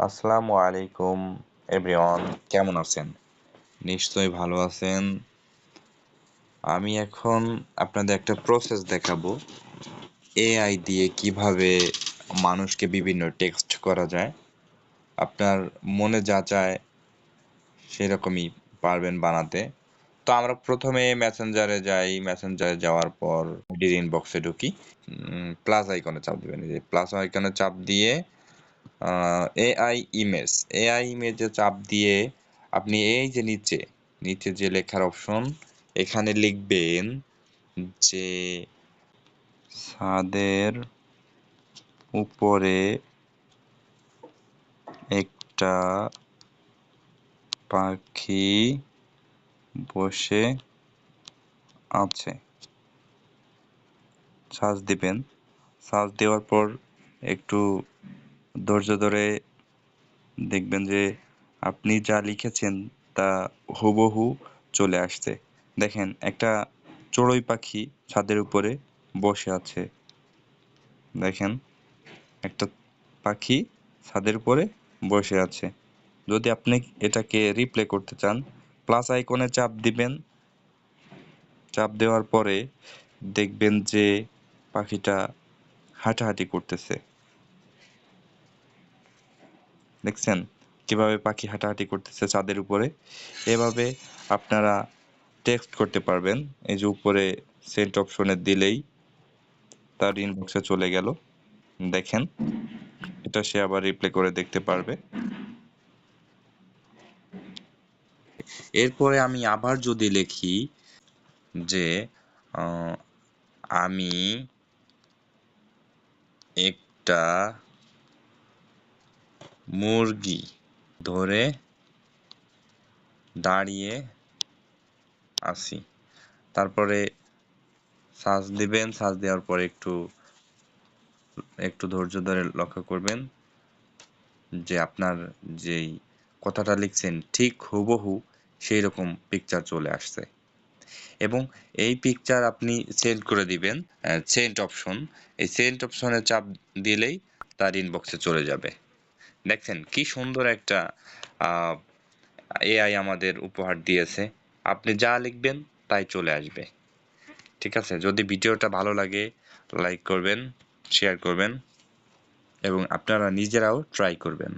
আসসালামু আলাইকুম এভরিওয়ান, কেমন আছেন? নিশ্চয়ই ভালো আছেন। আমি এখন আপনাদের একটা প্রসেস দেখাবো এআই দিয়ে কিভাবে মানুষকে বিভিন্ন টেক্সট করা যায়। আপনার মনে যা চায় সেরকমই পারবেন বানাতে। তো আমরা প্রথমে মেসেঞ্জারে যাই, মেসেঞ্জারে যাওয়ার পর ডির ইনবক্সে ঢুকি, প্লাস আইকনে চাপ দিবেন। এই যে প্লাস আইকনে চাপ দিয়ে এআই ইমেজ, এআই ইমেজে চাপ দিয়ে আপনি এই যে নিচে যে লেখার অপশন, এখানে লিখবেন যে ছাদের উপরে একটা পাখি বসে আছে। সার্চ দিবেন। সার্চ দেওয়ার পর একটু ধৈর্য ধরে দেখবেন যে আপনি যা লিখেছেন তা হুবহু চলে আসছে। দেখেন, একটা চড়ুই পাখি ছাদের উপরে বসে আছে। দেখেন, একটা পাখি ছাদের উপরে বসে আছে। যদি আপনি এটাকে রিপ্লে করতে চান, প্লাস আইকনে চাপ দিবেন। চাপ দেওয়ার পরে দেখবেন যে পাখিটা হাঁটাহাঁটি করতেছে। দেখছেন কিভাবে পাখি হাঁটাহাঁটি করতেছে ছাদের উপরে? এভাবে আপনারা টেক্সট করতে পারবেন। এই যে উপরে সেন্ড অপশনে দিলেই তার ইনবক্সে চলে গেল। দেখেন, এটা সে আবার রিপ্লে করে দেখতে পারবে। এরপরে আমি আবার যদি লিখি যে আমি একটা মুরগি ধরে দাঁড়িয়ে আছি, তারপরে সার্চ দিবেন। সার্চ দেওয়ার পরে একটু ধৈর্য ধরে লক্ষ্য করবেন যে আপনার যেই কথাটা লিখছেন ঠিক হুবহু সেই রকম পিকচার চলে আসছে। এবং এই পিকচার আপনি সেন্ড করে দিবেন। সেন্ড অপশন, এই সেন্ড অপশনে চাপ দিলেই তার ইনবক্সে চলে যাবে। দেখছেন কি সুন্দর একটা এআই আমাদের উপহার দিয়েছে। আপনি যা লিখবেন তাই চলে আসবে। ঠিক আছে, যদি ভিডিওটা ভালো লাগে লাইক করবেন, শেয়ার করবেন এবং আপনারা নিজেরাও ট্রাই করবেন।